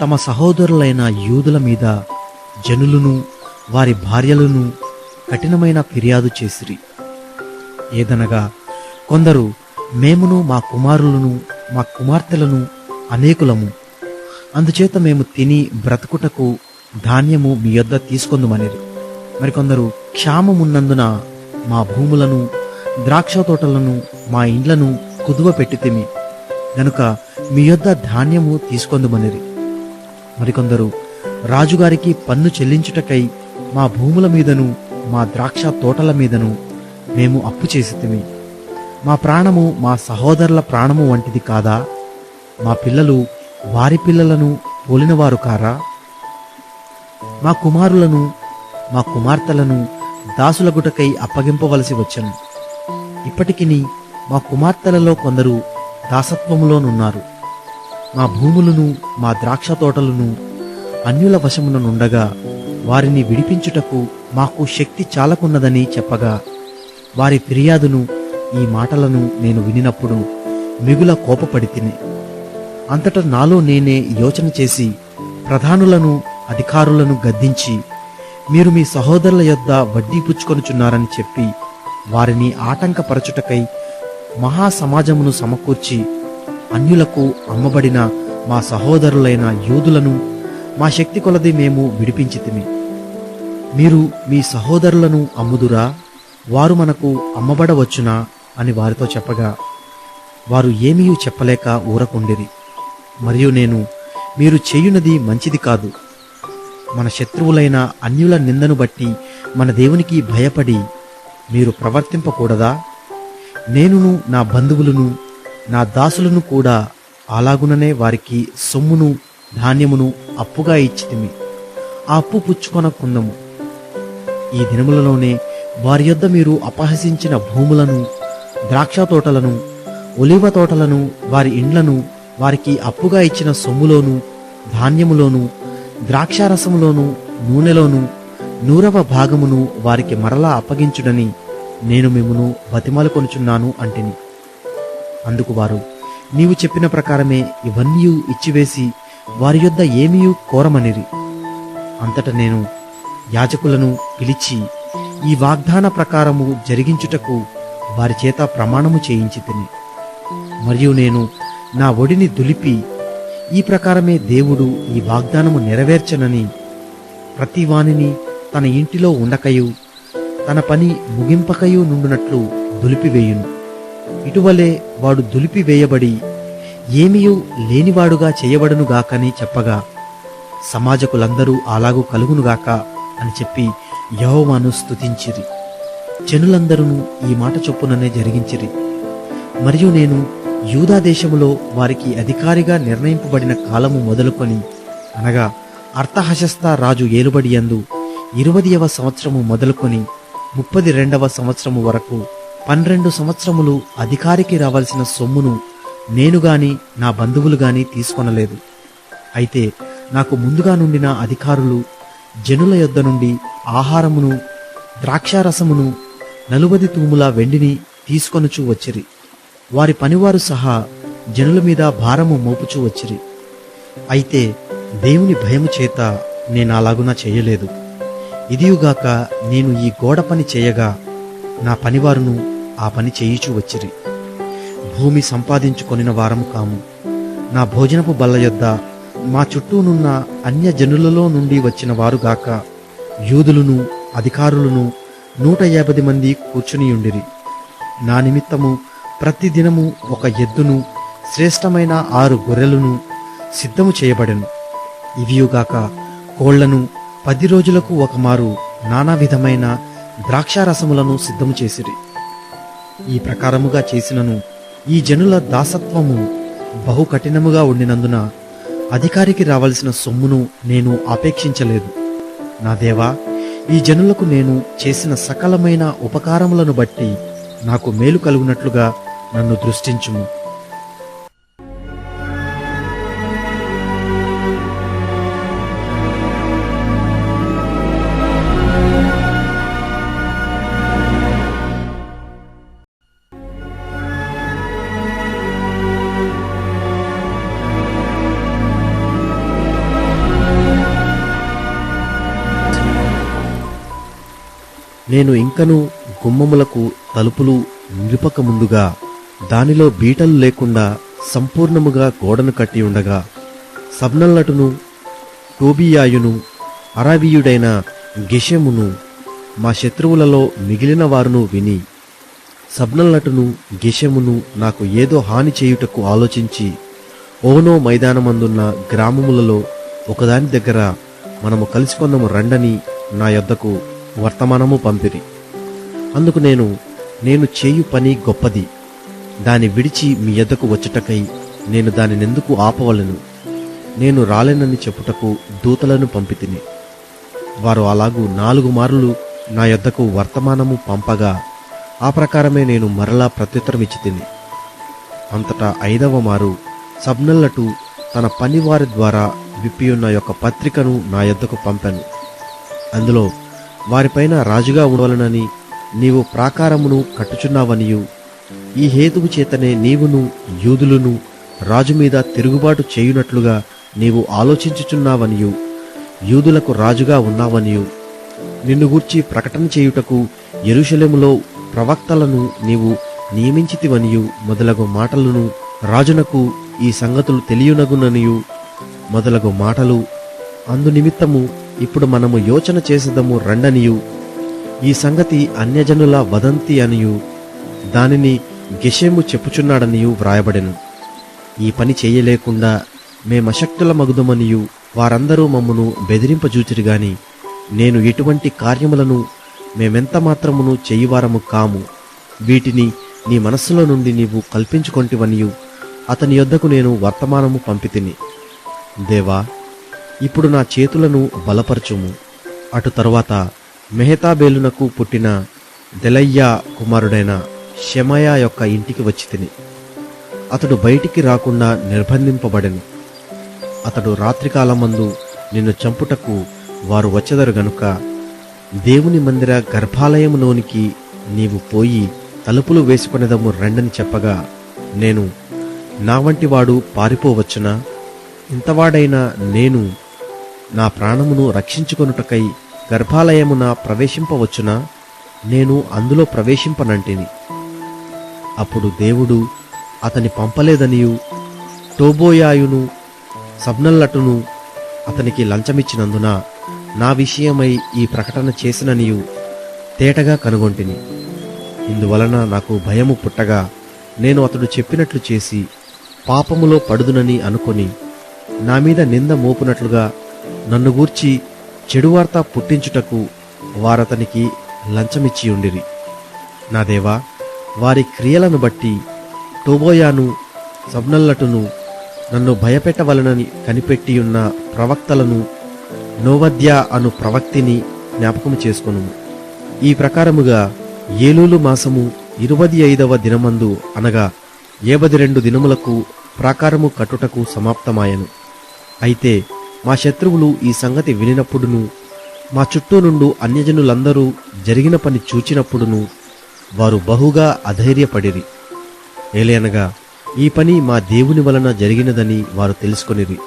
తమ సహోదరులైన యూదుల మీద జనులను వారి భార్యలను కఠినమైన ఫిర్యాదు చేసిరి. ఏదనగా కొందరు, మేమును మా కుమారులను మా కుమార్తెలను అనేకులము, అందుచేత మేము తిని బ్రతుకుటకు ధాన్యము మీ యొద్ద తీసుకొందుమనిరి. మరికొందరు, క్షామమున్నందున మా భూములను ద్రాక్ష తోటలను మా ఇండ్లను కుదువ పెట్టితిమి గనుక మీ యొద్ద ధాన్యము తీసుకొందుమనిరి. మరికొందరు, రాజుగారికి పన్ను చెల్లించుటకై మా భూముల మీదను మా ద్రాక్ష తోటల మీదను మేము అప్పు చేసితిమి. మా ప్రాణము మా సహోదరుల ప్రాణము వంటిది కాదా? మా పిల్లలు వారి పిల్లలను పోలినవారు కారా? మా కుమారులను మా కుమార్తెలను దాసులగుటకై అప్పగింపవలసి వచ్చెను. ఇప్పటికిని మా కుమార్తెలలో కొందరు దాసత్వములోనున్నారు. మా భూములను మా ద్రాక్ష తోటలను అన్యుల వశముననుండగా వారిని విడిపించుటకు మాకు శక్తి చాలకున్నదని చెప్పగా, వారి ఫిర్యాదును ఈ మాటలను నేను వినినప్పుడు మిగుల కోపపడితిని. అంతటా నాలో నేనే యోచన చేసి ప్రధానులను అధికారులను గద్దించి, మీరు మీ సహోదరుల యొద్ద వడ్డీ పుచ్చుకొనుచున్నారని చెప్పి వారిని ఆటంకపరచుటకై మహాసమాజమును సమకూర్చి అన్యులకు అమ్మబడిన మా సహోదరులైన యూదులను మా శక్తి కొలది మేము విడిపించితిమి. మీరు మీ సహోదరులను అమ్ముదురా? వారు మనకు అమ్మబడవచ్చునా అని వారితో చెప్పగా, వారు ఏమీ చెప్పలేక ఊరకుండిరి. మరియు నేను, మీరు చేయునది మంచిది కాదు. మన శత్రువులైన అన్యుల నిందను బట్టి మన దేవునికి భయపడి మీరు ప్రవర్తింపకూడదా? నేనును నా బంధువులను నా దాసులను కూడా అలాగుననే వారికి సొమ్మును ధాన్యమును అప్పుగా ఇచ్చితిమి. ఆ అప్పు పుచ్చుకొనకుందము. ఈ దినములలోనే వారి యొద్ద మీరు అపహసించిన భూములను ద్రాక్ష తోటలను ఒలీవ తోటలను వారి ఇండ్లను వారికి అప్పుగా ఇచ్చిన సొమ్ములోను ధాన్యములోను ద్రాక్షారసములోను నూనెలోను 100వ భాగమును వారికి మరలా అప్పగించుడని నేను మిమ్మును బతిమాలుకొనుచున్నాను అంటిని. అందుకు వారు, నీవు చెప్పిన ప్రకారమే ఇవన్నీ ఇచ్చివేసి వారి యొద్ద ఏమీ కోరమనిరి. అంతట నేను యాజకులను పిలిచి ఈ వాగ్దాన ప్రకారము జరిగించుటకు వారి చేత ప్రమాణము చేయించి తిని. మరియు నేను నా ఒడిని దులిపి, ఈ ప్రకారమే దేవుడు ఈ వాగ్దానము నెరవేర్చనని ప్రతి వానిని తన ఇంటిలో ఉండకయు తన పని ముగింపకయు నుండునట్లు దులిపివేయును. ఇటువలే వాడు దులిపివేయబడి ఏమీయూ లేనివాడుగా చేయబడునుగాకని చెప్పగా, సమాజకులందరూ అలాగూ కలుగునుగాక అని చెప్పి యెహోవాను స్తుతించిరి. జనులందరూ ఈ మాట చొప్పుననే జరిగించిరి. మరియు నేను యూదా దేశములో వారికి అధికారిగా నిర్ణయింపబడిన కాలము మొదలుకొని, అనగా అర్తహషస్త రాజు ఏలుబడియందు 20వ సంవత్సరము మొదలుకొని 32వ సంవత్సరము వరకు 12 సంవత్సరములు అధికారికి రావాల్సిన సొమ్మును నేను గాని నా బంధువులు గాని తీసుకొనలేదు. అయితే నాకు ముందుగా నుండిన అధికారులు జనుల యొద్ద నుండి ఆహారమును ద్రాక్షారసమును 40 తూముల వెండిని తీసుకొనుచూ వచ్చిరి. వారి పనివారు సహా జనుల మీద భారము మోపుచూ వచ్చిరి. అయితే దేవుని భయము చేత నేను అలాగున చేయలేదు. ఇదియుగాక నేను ఈ గోడ పని చేయగా నా పనివారును ఆ పని చేయుచూ వచ్చిరి. భూమి సంపాదించుకొనిన వారము కాము. నా భోజనపు బల్ల యొద్ద మా చుట్టూనున్న అన్య జనులలో నుండి వచ్చిన వారుగాక యూదులను అధికారులను 150 మంది కూర్చునియుండిరి. నా నిమిత్తము ప్రతిదినము ఒక ఎద్దును శ్రేష్టమైన 6 గొర్రెలను సిద్ధము చేయబడెను. ఇవియుగాక కోళ్లను 10 రోజులకు ఒకమారు నానా విధమైన ద్రాక్షారసములను సిద్ధము చేసిరి. ఈ ప్రకారముగా చేసినను ఈ జనుల దాసత్వము బహు కఠినముగా ఉండినందున అధికారికి రావలసిన సొమ్మును నేను ఆపేక్షించలేదు. నా దేవా, ఈ జనులకు నేను చేసిన సకలమైన ఉపకారములను బట్టి నాకు మేలు కలుగునట్లుగా నన్ను దృష్టించుము. నేను ఇంకను గుమ్మములకు తలుపులు నిలుపక ముందుగా దానిలో బీటలు లేకుండా సంపూర్ణముగా గోడను కట్టి ఉండగా సబ్నల్లటును టోబియాయును అరాబీయుడైన గెషెమును మా శత్రువులలో మిగిలిన వారును విని సబ్నల్లటును గెషెమును నాకు ఏదో హాని చేయుటకు ఆలోచించి ఓనో మైదానమందున్న గ్రామములలో ఒకదాని దగ్గర మనము కలిసికొందము రండని నా యొద్దకు వర్తమానము పంపిరి. అందుకు నేను చేయు పని గొప్పది, దాని విడిచి మీ యొద్దకు వచ్చుటకై నేను దానినెందుకు ఆపవలను? నేను రాలేనని చెప్పుటకు దూతలను పంపితిని. వారు అలాగూ 4 మార్లు నా యొద్దకు వర్తమానము పంపగా ఆ ప్రకారమే నేను మరలా ప్రత్యుత్తరమిచ్చి తిని. అంతటా 5వ మారు సబ్నల్లటు తన పనివారి ద్వారా విప్పియున్న యొక్క పత్రికను నా యొద్దకు పంపాను. అందులో వారిపైన రాజుగా ఉండవలనని నీవు ప్రాకారమును కట్టుచున్నావనియు, ఈ హేతువు చేతనే నీవును యూదులను రాజు మీద తిరుగుబాటు చేయునట్లుగా నీవు ఆలోచించుచున్నావనియు, యూదులకు రాజుగా ఉన్నావనియు, నిన్ను గూర్చి ప్రకటన చేయుటకు యెరూషలేములో ప్రవక్తలను నీవు నియమించితివనియు మొదలగు మాటలను రాజునకు ఈ సంగతులు తెలియనగుననియు మొదలగు మాటలు అందు నిమిత్తము ఇప్పుడు మనము యోచన చేసేదము రండనియు, ఈ సంగతి అన్యజనుల వదంతి అనియు దానిని గెషెము చెప్పుచున్నాడనియు వ్రాయబడెను. ఈ పని చేయలేకుండా మేమశక్తుల మగుదమనియు వారందరూ మమ్మను బెదిరింపజూచిరి గాని నేను ఎటువంటి కార్యములను మేమెంత మాత్రమును చేయువారము కాము. వీటిని నీ మనస్సులో నుండి నీవు కల్పించుకొంటివనియు అతని యొద్దకు నేను వర్తమానము పంపితిని. దేవా, ఇప్పుడు నా చేతులను బలపరచుము. అటు తరువాత మెహతాబేలునకు పుట్టిన దెలయ్యా కుమారుడైన షెమయా యొక్క ఇంటికి వచ్చి తిని. అతడు బయటికి రాకుండా నిర్బంధింపబడెను. అతడు రాత్రికాలమందు నిన్ను చంపుటకు వారు వచ్చెదరు గనుక దేవుని మందిర గర్భాలయములోనికి నీవు పోయి తలుపులు వేసుకొనేదము రండని చెప్పగా నేను, నా వంటి వాడు పారిపోవచ్చునా? ఇంతవాడైన నేను నా ప్రాణమును రక్షించుకొనుటకై గర్భాలయమున ప్రవేశింపవచ్చునా? నేను అందులో ప్రవేశింపనంటిని. అప్పుడు దేవుడు అతని పంపలేదనియు టోబోయాయును సబ్నల్లటును అతనికి లంచమిచ్చినందున నా విషయమై ఈ ప్రకటన చేసిననియు తేటగా కనుగొంటిని. ఇందువలన నాకు భయము పుట్టగా నేను అతడు చెప్పినట్లు చేసి పాపములో పడుదునని అనుకొని నా మీద నింద మోపునట్లుగా నన్ను గూర్చి చెడువార్త పుట్టించుటకు వారతనికి లంచమిచ్చియుండిరి. నా దేవా, వారి క్రియలను బట్టి టోబోయాను సబ్నల్లటును నన్ను భయపెట్టవలనని కనిపెట్టియున్న ప్రవక్తలను నోవద్యా అను ప్రవక్తిని జ్ఞాపకము చేసుకొను. ఈ ప్రకారముగా ఏలూలు మాసము 25వ దినమందు అనగా 72 దినములకు ప్రాకారము కట్టుటకు సమాప్తమాయెను. అయితే మా శత్రువులు ఈ సంగతి వినినప్పుడును మా చుట్టూ నుండు అన్యజనులందరూ జరిగిన పని చూచినప్పుడును వారు బహుగా అధైర్యపడిరి. ఏలయనగా ఈ పని మా దేవుని వలన జరిగినదని వారు తెలుసుకొనిరి.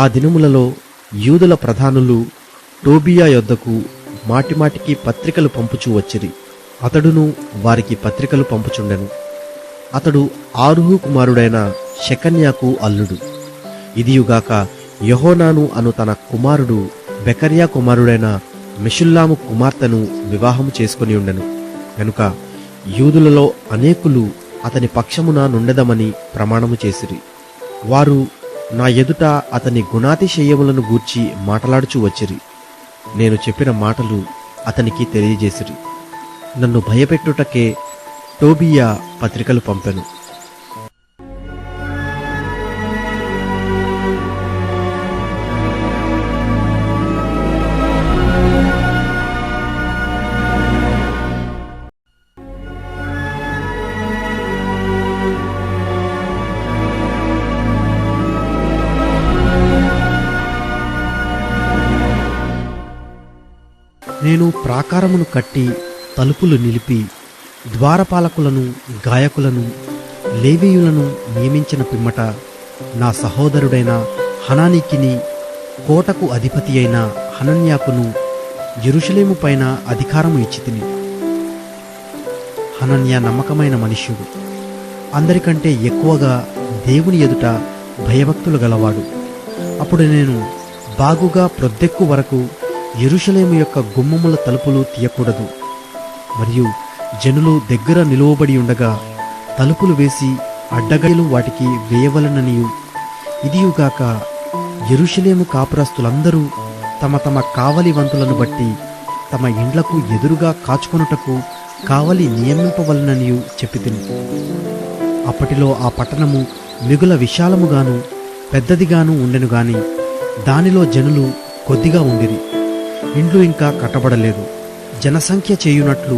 ఆ దినములలో యూదుల ప్రధానులు టోబియా యొద్దకు మాటిమాటికి పత్రికలు పంపుచూ వచ్చిరి. అతడును వారికి పత్రికలు పంపుచుండెను. అతడు ఆరుహు కుమారుడైన షెకన్యాకు అల్లుడు. ఇదియుగాక యెహోనాను అను తన కుమారుడు బెకర్యా కుమారుడైన మెషుల్లాము కుమార్తెను వివాహము చేసుకుని ఉండెను గనుక యూదులలో అనేకులు అతని పక్షమున నుండెదమని ప్రమాణము చేసిరి. వారు నా ఎదుట అతని గుణాతిశయములను గూర్చి మాటలాడుచూ వచ్చిరి. నేను చెప్పిన మాటలు అతనికి తెలియజేసిరి. నన్ను భయపెట్టుటకే టోబియా పత్రికలు పంపెను. నేను ప్రాకారమును కట్టి తలుపులు నిలిపి ద్వారపాలకులను గాయకులను లేవీయులను నియమించిన పిమ్మట నా సహోదరుడైన హనానీకిని కోటకు అధిపతి అయిన హనన్యాకును యెరూషలేము పైన అధికారము ఇచ్చితిని. హనన్య నమ్మకమైన మనుష్యుడు, అందరికంటే ఎక్కువగా దేవుని ఎదుట భయభక్తులు గలవాడు. అప్పుడు నేను బాగుగా ప్రొద్దెక్కు వరకు యెరూషలేము యొక్క గుమ్మముల తలుపులు తీయకూడదు, మరియు జనులు దగ్గర నిలువబడి ఉండగా తలుపులు వేసి అడ్డగడిలు వాటికి వేయవలననియు, ఇదియుగాక యెరూషలేము కాపురస్తులందరూ తమ తమ కావలి వంతులను బట్టి తమ ఇండ్లకు ఎదురుగా కాచుకొనుటకు కావలి నియమింపవలననియు చెప్పితిని. అప్పటిలో ఆ పట్టణము మిగుల విశాలముగాను పెద్దదిగాను ఉండెను గాని దానిలో జనులు కొద్దిగా ఉండిరి. ఇండ్లు ఇంకా కట్టబడలేదు. జనసంఖ్య చేయునట్లు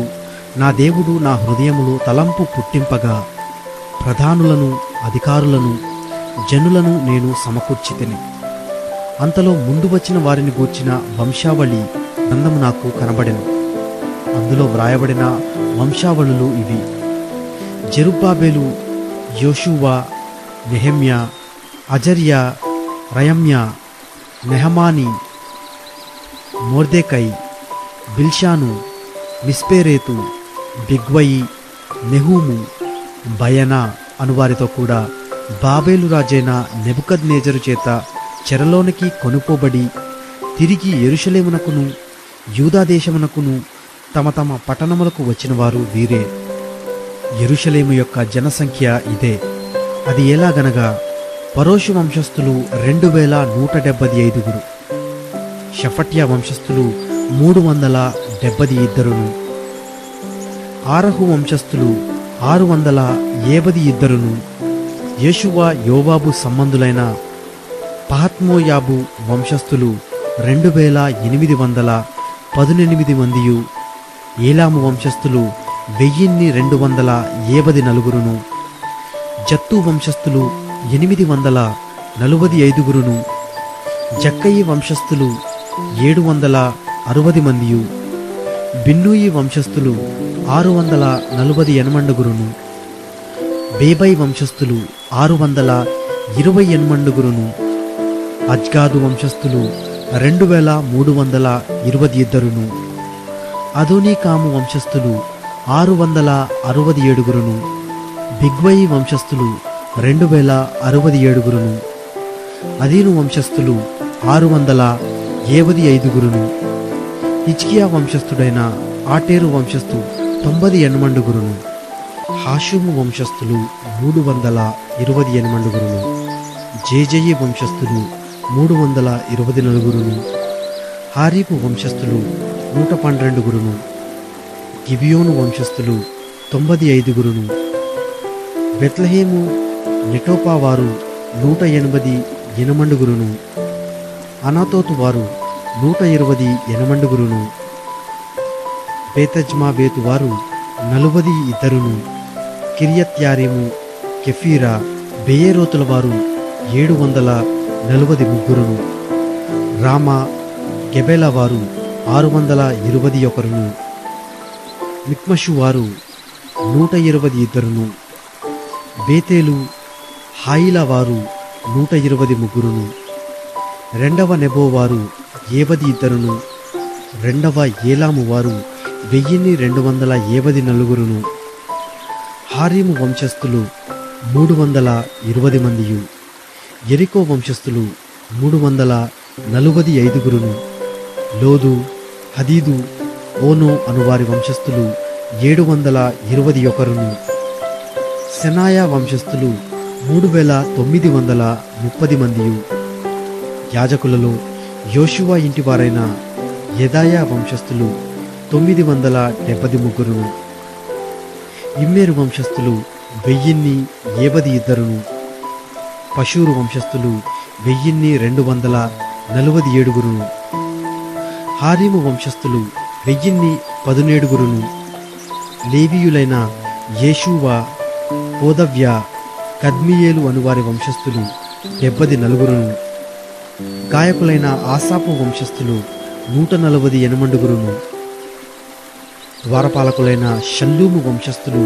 నా దేవుడు నా హృదయములో తలంపు పుట్టింపగా ప్రధానులను, అధికారులను, జనులను నేను సమకూర్చితిని. అంతలో ముందు వచ్చిన వారిని గూర్చిన వంశావళి గ్రంథము నాకు కనబడెను. అందులో వ్రాయబడిన వంశావళులు ఇవి: జెరుబ్బాబెలు, యోషువ, నెహెమ్యా, అజర్యా, రయమ్యా, నెహమాని, మొర్దెకై, బిల్షాను, మిస్పేరేతు, బిగ్వయి, నెహూము, బయనా అనువారితో కూడా బాబేలు రాజైన నెబుకద్నేజరు చేత చెరలోనికి కొనుపోబడి తిరిగి యెరూషలేమునకును యూదా దేశమునకును తమ తమ పట్టణములకు వచ్చిన వారు వీరే. యెరూషలేము యొక్క జనసంఖ్య ఇదే. అది ఎలాగనగా పరోషు వంశస్థులు 2175, షఫట్యా వంశస్థులు 372, ఆరహు వంశస్థులు 672, యేషువ యోవాబు సంబంధులైన పహత్మోయాబు వంశస్థులు 2818 మందియు, ఏలాము వంశస్థులు 1274, జత్తు వంశస్థులు 845, జక్కయి వంశస్థులు 760 మందియు, బిన్నూయి వంశస్థులు 648, బేబై వంశస్థులు 628, అజ్గాదు వంశస్థులు 2322, అదోనీకాము వంశస్థులు 667, బిగ్వయి వంశస్థులు 2067, అదీను వంశస్థులు 675, హిజ్కియా వంశస్థుడైన ఆటేరు వంశస్థు 98, హాషుము వంశస్థులు 328, జేజయి వంశస్థులు 324, హారీపు వంశస్థులు 112, గిబియోను వంశస్థులు 95, బెత్లెహేము నెటోపా వారు 180, అనాతోతు వారు 120, బేతజ్మాబేతు వారు 42, కిరియత్యారీము, కెఫీరా, బెయేరోతుల వారు 743, రామా, గెబెల వారు 621, మిక్మషు వారు 122, బేతేలు, హాయిలా వారు 123, రెండవ నెబో వారు 72, రెండవ ఏలాము వారు 1274, హారీము వంశస్థులు 320 మందియు, యెరికో వంశస్థులు 345, లోదు, హదీదు, ఓనో అనువారి వంశస్థులు 721, సెనాయా వంశస్థులు 3930 మందియు, యాజకులలో యోషువ ఇంటివారైన యెదాయా వంశస్థులు 973, ఇమ్మేరు వంశస్థులు 1072, పషూరు వంశస్థులు 1247, హారీము వంశస్థులు 1017, లేవీయులైన యేషూవ, హోదవ్య, కద్మియేలు అనువారి వంశస్థులు 74, గాయకులైన ఆసాపు వంశస్థులు 148, ద్వారపాలకులైన షల్లూము వంశస్థులు,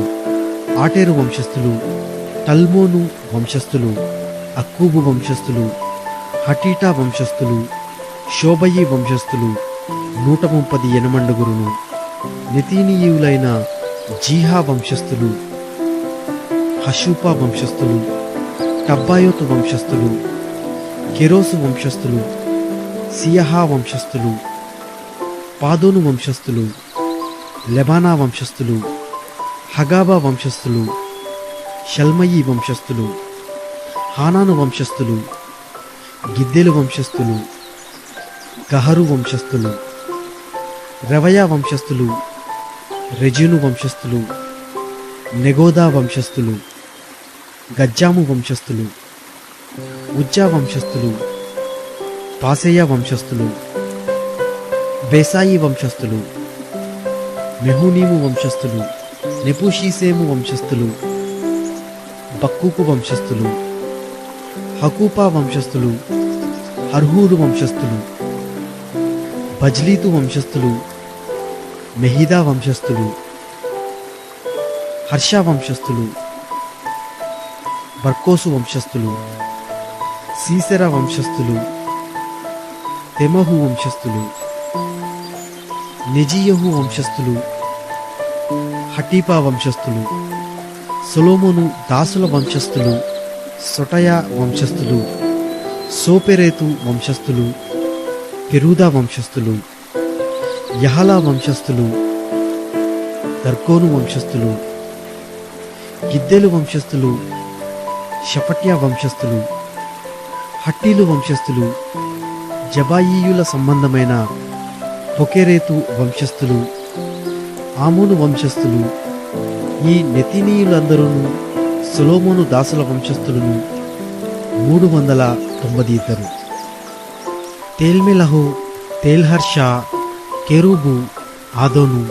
ఆటేరు వంశస్థులు, టల్మోను వంశస్థులు, అక్కూబు వంశస్థులు, హటీటా వంశస్థులు, షోబయి వంశస్థులు, 138 నెతీనీయులైన జీహా వంశస్థులు, హషూపా వంశస్థులు, టబ్బాయోతు వంశస్థులు, కెరోసు వంశస్థులు, సియహా వంశస్థులు, పాదోను వంశస్థులు, లెబానా వంశస్థులు, హగాబా వంశస్థులు, షల్మయి వంశస్థులు, హానాను వంశస్థులు, గిద్దెలు వంశస్థులు, గహరు వంశస్థులు, రవయా వంశస్థులు, రెజీను వంశస్థులు, నెగోదా వంశస్థులు, గజ్జాము వంశస్థులు, ఉజ్జా వంశస్థులు, పాసెయ వంశస్థులు, బేసాయి వంశస్థులు, మెహూనీము వంశస్థులు, నెపుషీసేము వంశస్థులు, బక్కూకు వంశస్థులు, హకూపా వంశస్థులు, హర్హూరు వంశస్థులు, బజ్లీతు వంశస్థులు, మెహిదా వంశస్థులు, హర్ష వంశస్థులు, బర్కోసు వంశస్థులు, సీసెరా వంశస్థులు, తెమహు వంశస్థులు, నెజీయహు వంశస్థులు, హటీపా వంశస్థులు, సొలొమోను దాసుల వంశస్థులు, సొటయా వంశస్థులు, సోపెరేతు వంశస్థులు, పెరూదా వంశస్థులు, యహలా వంశస్థులు, దర్కోను వంశస్థులు, గిద్దెలు వంశస్థులు, షపట్యా వంశస్థులు, హట్టీలు వంశస్థులు, జబాయీయుల సంబంధమైన పొకెరేతు వంశస్థులు, ఆమోను వంశస్థులు. ఈ నెతీనీయులందరూ సొలొమోను దాసుల వంశస్థులను 392. తేల్మెలహు, తేల్హర్ష, కెరూబు, ఆదోను,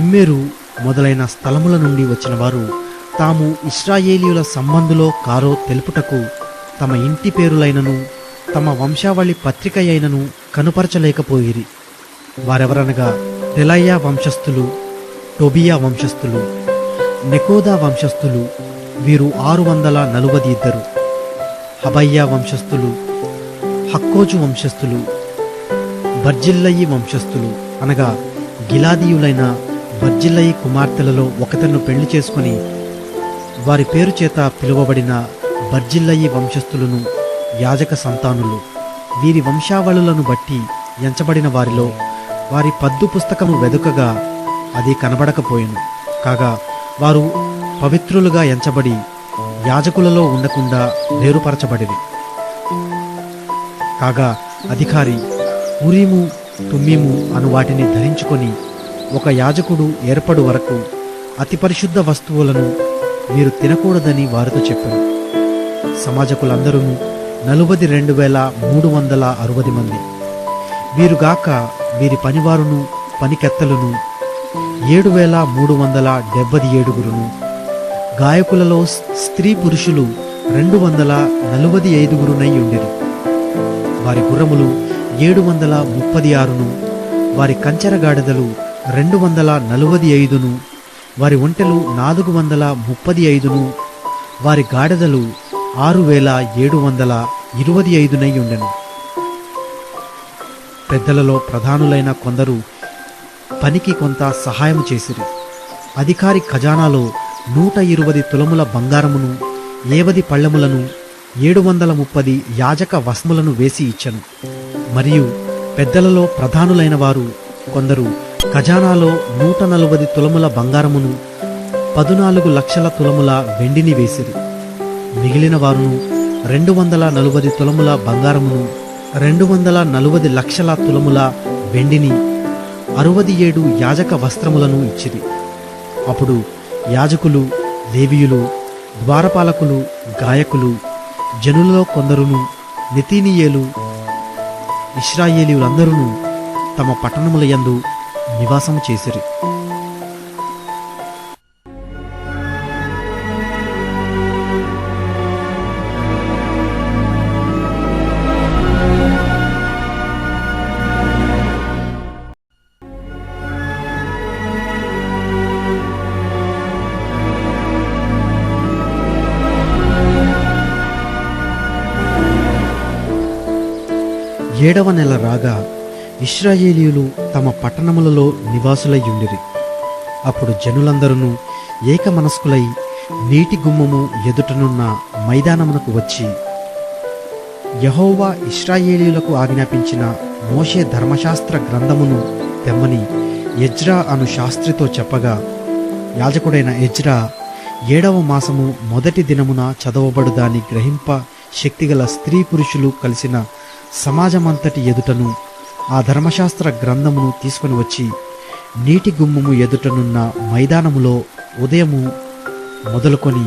ఇమ్మెరు మొదలైన స్థలముల నుండి వచ్చిన వారు తాము ఇశ్రాయేలీయుల సంబంధులో కారో తెలుపుటకు తమ ఇంటి పేరులైనను తమ వంశావళి పత్రిక అయినను కనుపరచలేకపోయిరి. వారెవరనగా తెలయ్యా వంశస్థులు, టోబియా వంశస్థులు, నెకోదా వంశస్థులు, వీరు 642. హబయ్యా వంశస్థులు, హక్కోజు వంశస్థులు, బర్జిల్లయి వంశస్థులు అనగా గిలాదీయులైన బర్జిల్లయి కుమార్తెలలో ఒకతన్ను పెళ్లి చేసుకుని వారి పేరు చేత పిలువబడిన బర్జిల్లయి వంశస్థులను యాజక సంతానులు. వీరి వంశావళులను బట్టి ఎంచబడిన వారిలో వారి పద్దు పుస్తకము వెదుకగా అది కనబడకపోయెను. కాగా వారు పవిత్రులుగా ఎంచబడి యాజకులలో ఉండకుండా వేరుపరచబడిరి. కాగా అధికారి ఉరీము, తుమ్మీము అను వాటిని ధరించుకొని ఒక యాజకుడు ఏర్పడు వరకు అతి పరిశుద్ధ వస్తువులను మీరు తినకూడదని వారితో చెప్పారు. సమాజకులందరూ 42,360 మంది. వీరుగాక వీరి పనివారును పనికెత్తలును 7,377. గాయకులలో స్త్రీ పురుషులు 245 ఉండిరి. వారి గుర్రములు 736, వారి కంచెర గాడిదలు 245, వారి ఒంటెలు 435, వారి గాడిదలు 6,725 ఉండెను. పెద్దలలో ప్రధానులైన కొందరు పనికి కొంత సహాయము చేసిరి. అధికారి ఖజానాలో 120 తులముల బంగారమును, 70 పళ్ళెములను, 730 యాజక వస్త్రములను వేసి ఇచ్చెను. మరియు పెద్దలలో ప్రధానులైన వారు కొందరు ఖజానాలో 140 తులముల బంగారమును, 14 లక్షల తులముల వెండిని వేసిరి. మిగిలిన వారును 240 తులముల బంగారమును, 240 లక్షల తులముల వెండిని, 67 యాజక వస్త్రములను ఇచ్చిరి. అప్పుడు యాజకులు, లేవీయులు, ద్వారపాలకులు, గాయకులు, జనులలో కొందరును, నెతీనీయేలు, ఇశ్రాయేలీయులందరూ తమ పట్టణముల యందు నివాసము చేసిరి. ఏడవ నెల రాగా ఇశ్రాయేలీయులు తమ పట్టణములలో నివాసులయ్యుండిరి. అప్పుడు జనులందరూ ఏక మనస్కులై నీటి గుమ్మము ఎదుటనున్న మైదానమునకు వచ్చి, యెహోవా ఇశ్రాయేలీయులకు ఆజ్ఞాపించిన మోషే ధర్మశాస్త్ర గ్రంథమును తెమ్మని ఎజ్రా అను శాస్త్రితో చెప్పగా, యాజకుడైన ఎజ్రా 7వ మాసము మొదటి దినమున చదవబడు దాన్ని గ్రహింప శక్తిగల స్త్రీ పురుషులు కలిసిన సమాజమంతటి ఎదుటను ఆ ధర్మశాస్త్ర గ్రంథమును తీసుకొని వచ్చి నీటి గుమ్మము ఎదుటనున్న మైదానములో ఉదయము మొదలుకొని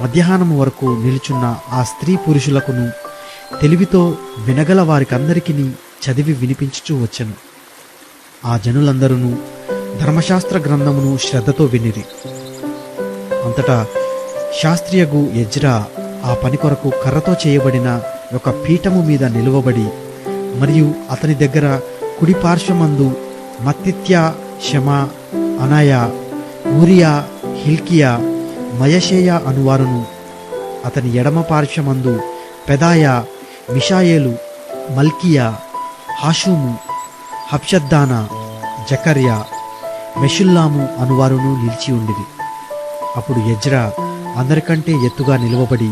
మధ్యాహ్నము వరకు నిలుచున్న ఆ స్త్రీ పురుషులకును తెలివితో వినగల వారికందరికీ చదివి వినిపించుచూ వచ్చెను. ఆ జనులందరూ ధర్మశాస్త్ర గ్రంథమును శ్రద్ధతో వినిరి. అంతటా శాస్త్రియగు ఎజ్రా ఆ పని కొరకు కర్రతో చేయబడిన ఒక పీఠము మీద నిలువబడి, మరియు అతని దగ్గర కుడి పార్శ్వమందు మత్తిత్యా, షమా, అనాయా, ఊరియా, హిల్కియా, మయషేయ అనువారును, అతని ఎడమ పార్శ్వమందు పెదాయా, మిషాయేలు, మల్కియా, హాషూము, హబ్షద్దానా, జకర్యా, మెషుల్లాము అనువారును నిలిచి ఉండిరి. అప్పుడు ఎజ్రా అందరికంటే ఎత్తుగా నిలువబడి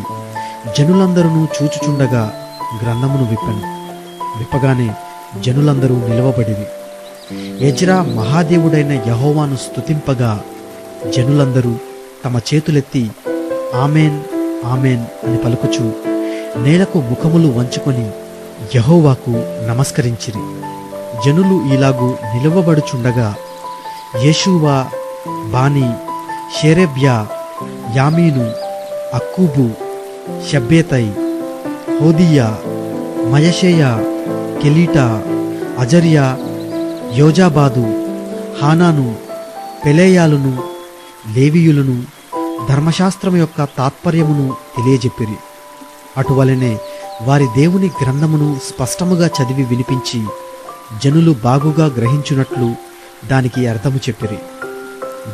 జనులందరూ చూచుచుండగా గ్రంథమును విప్పెను. విప్పగానే జనులందరూ నిలవబడిరి. ఎజ్రా మహాదేవుడైన యెహోవాను స్తుతింపగా జనులందరూ తమ చేతులెత్తి ఆమేన్, ఆమేన్ అని పలుకుచు నేలకు ముఖములు వంచుకొని యెహోవాకు నమస్కరించిరి. జనులు ఇలాగు నిలువబడుచుండగా యేషూవా, బానీ, షేరేబ్యా, యామీను, అక్కూబు, షబ్బేతై, హోదియా, మయషేయ, కెలీటా, అజర్యా, యోజాబాదు, హానాను, పెలేయాలును, లేవీయులను ధర్మశాస్త్రం యొక్క తాత్పర్యమును తెలియజెప్పిరి. అటువలనే వారి దేవుని గ్రంథమును స్పష్టముగా చదివి వినిపించి జనులు బాగుగా గ్రహించున్నట్లు దానికి అర్థము చెప్పిరి.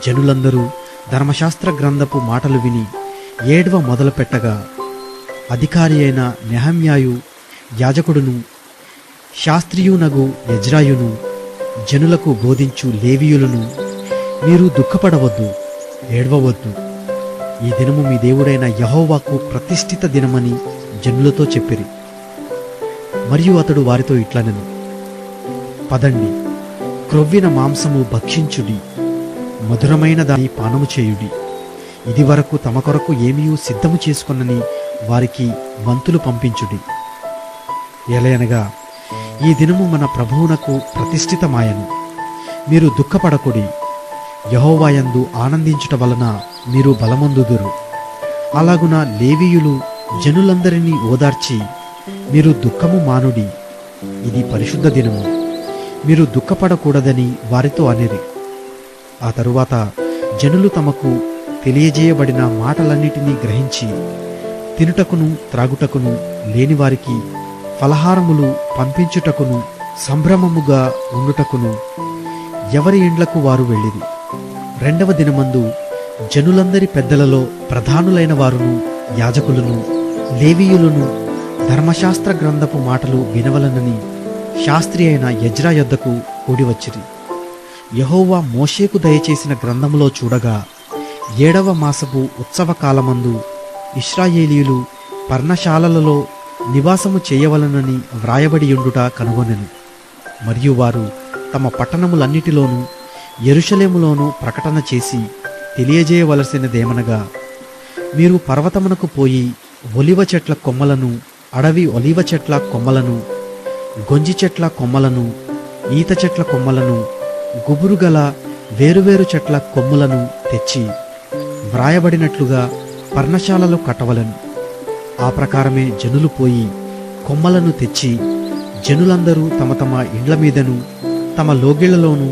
జనులందరూ ధర్మశాస్త్ర గ్రంథపు మాటలు విని ఏడవ మొదలుపెట్టగా అధికారి అయిన నెహమ్యాయు, యాజకుడును, శాస్త్రియునగు ఎజ్రాయును జనులకు బోధించు లేవీయులను, మీరు దుఃఖపడవద్దు, ఏడవవద్దు, ఈ దినము మీ దేవుడైన యెహోవాకు ప్రతిష్ఠిత దినమని జనులతో చెప్పిరి. మరియు అతడు వారితో ఇట్లనెను, పదండి, క్రొవ్విన మాంసము భక్షించుడి, మధురమైన దాని పానము చేయుడి. ఇది వరకు తమ కొరకు ఏమీ సిద్ధము చేసుకొనని వారికి వంతులు పంపించుడి. ఎలయనగా ఈ దినము మన ప్రభువునకు ప్రతిష్ఠితమాయను. మీరు దుఃఖపడకుడి, యెహోవాయందు ఆనందించుట వలన మీరు బలమొందుదురు. అలాగున లేవీయులు జనులందరినీ ఓదార్చి, మీరు దుఃఖము మానుడి, ఇది పరిశుద్ధ దినము, మీరు దుఃఖపడకూడదని వారితో అనిరి. ఆ తరువాత జనులు తమకు తెలియజేయబడిన మాటలన్నిటినీ గ్రహించి తినుటకును త్రాగుటకును లేనివారికి ఫలహారములు పంపించుటకును సంభ్రమముగా ఉండుటకును ఎవరి ఇండ్లకు వారు వెళ్ళిరి. రెండవ దినమందు జనులందరి పెద్దలలో ప్రధానులైన వారును, యాజకులను, లేవీయులను ధర్మశాస్త్ర గ్రంథపు మాటలు వినవలనని శాస్త్రి అయిన ఎజ్రా యొద్దకు కూడివచ్చిరి. యెహోవా మోషేకు దయచేసిన గ్రంథములో చూడగా 7వ మాసపు ఉత్సవ కాలమందు ఇశ్రాయేలీయులు పర్ణశాలలలో నివాసము చేయవలనని వ్రాయబడియుండుట కనుగొనెను. మరియు వారు తమ పట్టణములన్నిటిలోనూ యెరూషలేములోనూ ప్రకటన చేసి తెలియజేయవలసినదేమనగా, మీరు పర్వతమునకు పోయి ఒలివ చెట్ల కొమ్మలను, అడవి ఒలివ చెట్ల కొమ్మలను, గొంజి చెట్ల కొమ్మలను, ఈత చెట్ల కొమ్మలను, గుబురుగల వేరువేరు చెట్ల కొమ్ములను తెచ్చి వ్రాయబడినట్లుగా పర్ణశాలలో కట్టవలెను. ఆ ప్రకారమే జనులు పోయి కొమ్మలను తెచ్చి జనులందరూ తమ తమ ఇండ్ల మీదను, తమ లోగిళ్లలోనూ,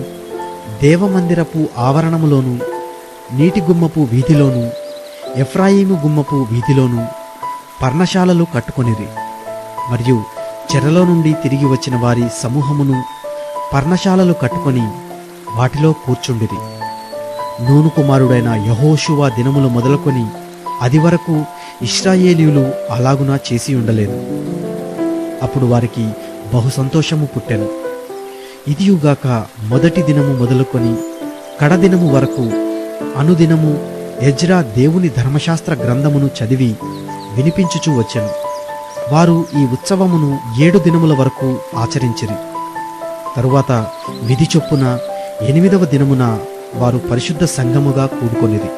దేవమందిరపు ఆవరణములోను, నీటి గుమ్మపు వీధిలోను, ఎఫ్రాయిము గుమ్మపు వీధిలోను పర్ణశాలలు కట్టుకొనిరి. మరియు చెరలో నుండి తిరిగి వచ్చిన వారి సమూహమును పర్ణశాలలు కట్టుకొని వాటిలో కూర్చుండిరి. నూను కుమారుడైన యెహోషువ దినములు మొదలుకొని అది వరకు ఇశ్రాయేలీయులు అలాగునా చేసి ఉండలేదు. అప్పుడు వారికి బహు సంతోషము పుట్టెను. ఇదియుగాక మొదటి దినము మొదలుకొని కడదినము వరకు అనుదినము ఎజ్రా దేవుని ధర్మశాస్త్ర గ్రంథమును చదివి వినిపించుచూ వచ్చెను. వారు ఈ ఉత్సవమును 7 దినముల వరకు ఆచరించిరి. తరువాత విధి చొప్పున 8వ దినమున వారు పరిశుద్ధ సంఘముగా కూడుకొనిరి.